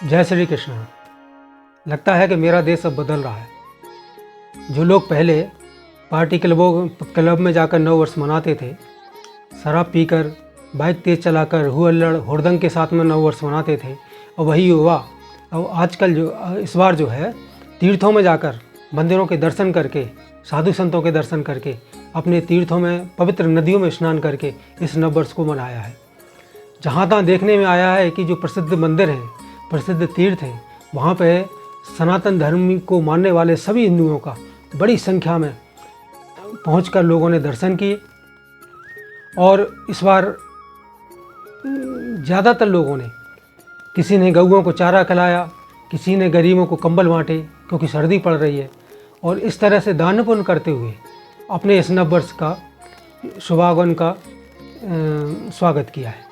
जय श्री कृष्ण। लगता है कि मेरा देश अब बदल रहा है। जो लोग पहले पार्टी क्लब में जाकर नव वर्ष मनाते थे, शराब पीकर, बाइक तेज चलाकर, हुअल्लड़ हुड़दंग के साथ में नव वर्ष मनाते थे, और वही युवा अब आजकल इस बार जो है तीर्थों में जाकर, मंदिरों के दर्शन करके, साधु संतों के दर्शन करके, अपने तीर्थों में पवित्र नदियों में स्नान करके इस नव वर्ष को मनाया है। जहाँ तहाँ देखने में आया है कि जो प्रसिद्ध मंदिर हैं, प्रसिद्ध तीर्थ हैं, वहाँ पे सनातन धर्म को मानने वाले सभी हिंदुओं का बड़ी संख्या में पहुंचकर लोगों ने दर्शन किए। और इस बार ज़्यादातर लोगों ने, किसी ने गऊओं को चारा खिलाया, किसी ने गरीबों को कंबल बांटे क्योंकि सर्दी पड़ रही है, और इस तरह से दान पुण्य करते हुए अपने इस नव वर्ष का शुभागमन का स्वागत किया है।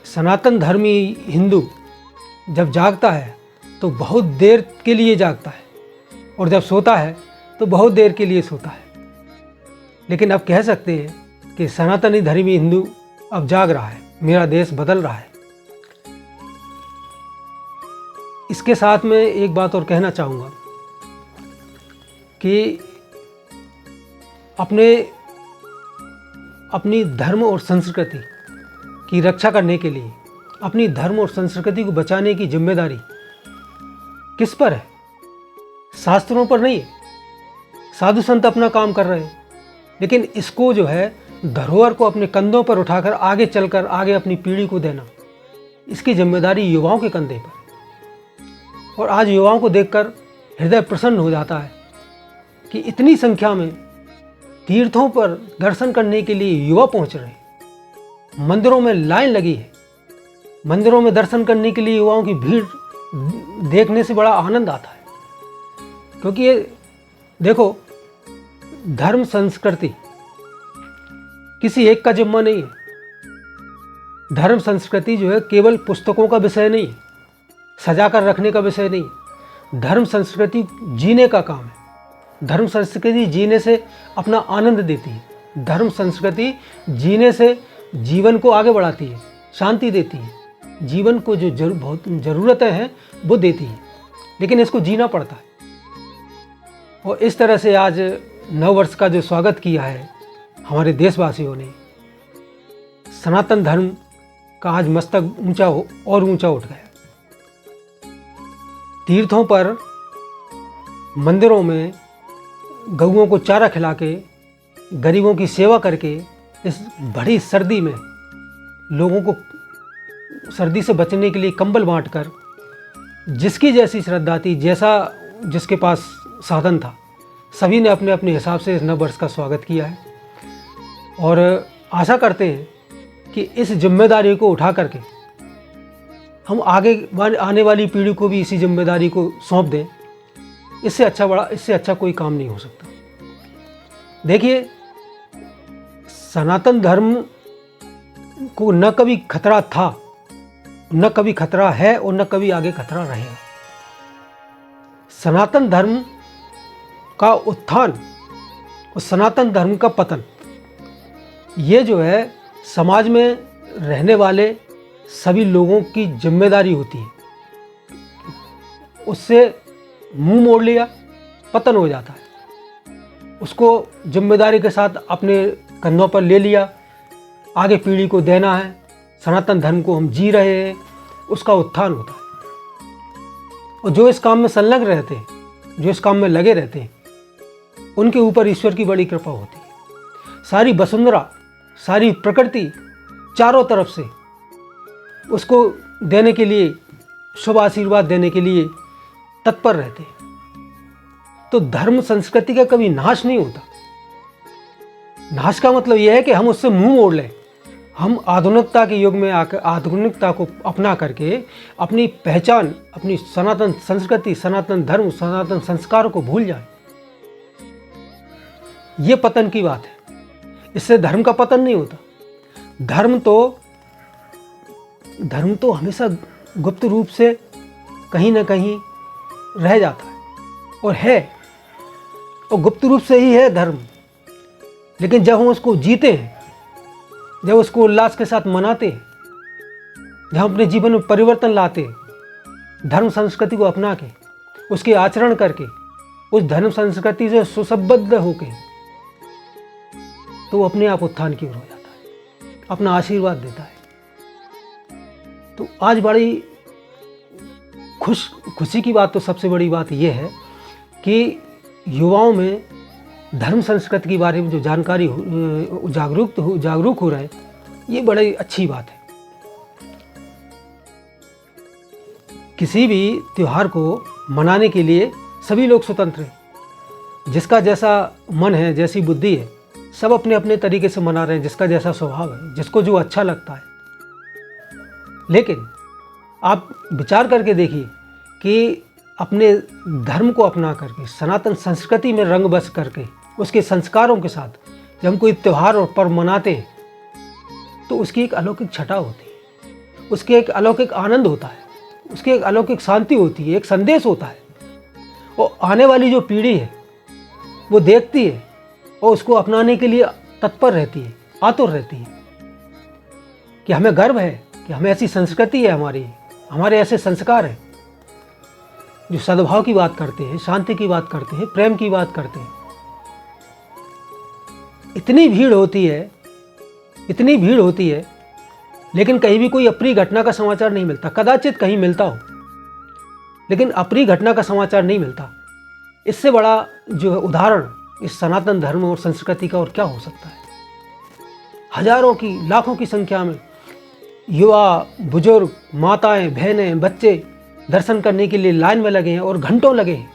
सनातन धर्मी हिंदू जब जागता है तो बहुत देर के लिए जागता है, और जब सोता है तो बहुत देर के लिए सोता है। लेकिन अब कह सकते हैं कि सनातनी धर्मी हिंदू अब जाग रहा है, मेरा देश बदल रहा है। इसके साथ में एक बात और कहना चाहूँगा कि अपनी धर्म और संस्कृति की रक्षा करने के लिए, अपनी धर्म और संस्कृति को बचाने की जिम्मेदारी किस पर है? शास्त्रों पर नहीं है। साधु संत अपना काम कर रहे हैं, लेकिन इसको जो है धरोहर को अपने कंधों पर उठाकर आगे चलकर आगे अपनी पीढ़ी को देना, इसकी जिम्मेदारी युवाओं के कंधे पर है। और आज युवाओं को देखकर हृदय प्रसन्न हो जाता है कि इतनी संख्या में तीर्थों पर दर्शन करने के लिए युवा पहुंच रहे हैं। मंदिरों में लाइन लगी है। मंदिरों में दर्शन करने के लिए युवाओं की भीड़ देखने से बड़ा आनंद आता है, क्योंकि ये देखो, धर्म संस्कृति किसी एक का जिम्मा नहीं है। धर्म संस्कृति जो है केवल पुस्तकों का विषय नहीं है, सजा कर रखने का विषय नहीं है। धर्म संस्कृति जीने का काम है। धर्म संस्कृति जीने से अपना आनंद देती है। धर्म संस्कृति जीने से जीवन को आगे बढ़ाती है, शांति देती है, जीवन को जो बहुत ज़रूरतें हैं वो देती है, लेकिन इसको जीना पड़ता है। और इस तरह से आज नव वर्ष का जो स्वागत किया है हमारे देशवासियों ने, सनातन धर्म का आज मस्तक ऊंचा और ऊंचा उठ गया। तीर्थों पर, मंदिरों में गऊओं को चारा खिला के, गरीबों की सेवा करके, इस बड़ी सर्दी में लोगों को सर्दी से बचने के लिए कंबल बांटकर, जिसकी जैसी श्रद्धा थी, जैसा जिसके पास साधन था, सभी ने अपने अपने हिसाब से इस नव वर्ष का स्वागत किया है। और आशा करते हैं कि इस जिम्मेदारी को उठा करके हम आगे आने वाली पीढ़ी को भी इसी जिम्मेदारी को सौंप दें। इससे अच्छा कोई काम नहीं हो सकता। देखिए, सनातन धर्म को न कभी खतरा था, न कभी खतरा है, और न कभी आगे खतरा रहेगा। सनातन धर्म का उत्थान और सनातन धर्म का पतन, ये जो है समाज में रहने वाले सभी लोगों की जिम्मेदारी होती है। उससे मुंह मोड़ लिया, पतन हो जाता है। उसको जिम्मेदारी के साथ अपने कंधों पर ले लिया, आगे पीढ़ी को देना है, सनातन धर्म को हम जी रहे हैं, उसका उत्थान होता है। और जो इस काम में संलग्न रहते हैं, जो इस काम में लगे रहते हैं, उनके ऊपर ईश्वर की बड़ी कृपा होती है। सारी वसुंधरा, सारी प्रकृति चारों तरफ से उसको देने के लिए, शुभ आशीर्वाद देने के लिए तत्पर रहते हैं। तो धर्म संस्कृति का कभी नाश नहीं होता। नाश का मतलब यह है कि हम उससे मुंह मोड़ लें। हम आधुनिकता के युग में आकर आधुनिकता को अपना करके अपनी पहचान, अपनी सनातन संस्कृति, सनातन धर्म, सनातन संस्कारों को भूल जाएं। ये पतन की बात है। इससे धर्म का पतन नहीं होता। धर्म तो हमेशा गुप्त रूप से कहीं ना कहीं रह जाता है और है, और गुप्त रूप से ही है धर्म। लेकिन जब हम उसको जीते हैं, जब उसको उल्लास के साथ मनाते हैं, जहाँ अपने जीवन में परिवर्तन लाते, धर्म संस्कृति को अपना के, उसके आचरण करके, उस धर्म संस्कृति से सुसंबद्ध होके, तो वो अपने आप उत्थान की ओर हो जाता है, अपना आशीर्वाद देता है। तो आज बड़ी खुशी की बात, तो सबसे बड़ी बात यह है कि युवाओं में धर्म संस्कृति के बारे में जो जानकारी जागरूक हो रहे हैं, ये बड़ी अच्छी बात है। किसी भी त्यौहार को मनाने के लिए सभी लोग स्वतंत्र हैं। जिसका जैसा मन है, जैसी बुद्धि है, सब अपने अपने तरीके से मना रहे हैं, जिसका जैसा स्वभाव है, जिसको जो अच्छा लगता है। लेकिन आप विचार करके देखिए कि अपने धर्म को अपना करके, सनातन संस्कृति में रंग बस करके, उसके संस्कारों के साथ जब हम कोई त्यौहार और पर्व मनाते हैं, तो उसकी एक अलौकिक छटा होती है, उसके एक अलौकिक आनंद होता है, उसकी एक अलौकिक शांति होती है, एक संदेश होता है। और आने वाली जो पीढ़ी है वो देखती है और उसको अपनाने के लिए तत्पर रहती है, आतुर रहती है कि हमें गर्व है कि हमें ऐसी संस्कृति है, हमारे ऐसे संस्कार हैं जो सद्भाव की बात करते हैं, शांति की बात करते हैं, प्रेम की बात करते हैं। इतनी भीड़ होती है, लेकिन कहीं भी कोई अप्रिय घटना का समाचार नहीं मिलता। कदाचित कहीं मिलता हो, लेकिन अप्रिय घटना का समाचार नहीं मिलता। इससे बड़ा जो है उदाहरण इस सनातन धर्म और संस्कृति का और क्या हो सकता है। हजारों की, लाखों की संख्या में युवा, बुजुर्ग, माताएं, बहनें, बच्चे दर्शन करने के लिए लाइन में लगे हैं और घंटों लगे हैं।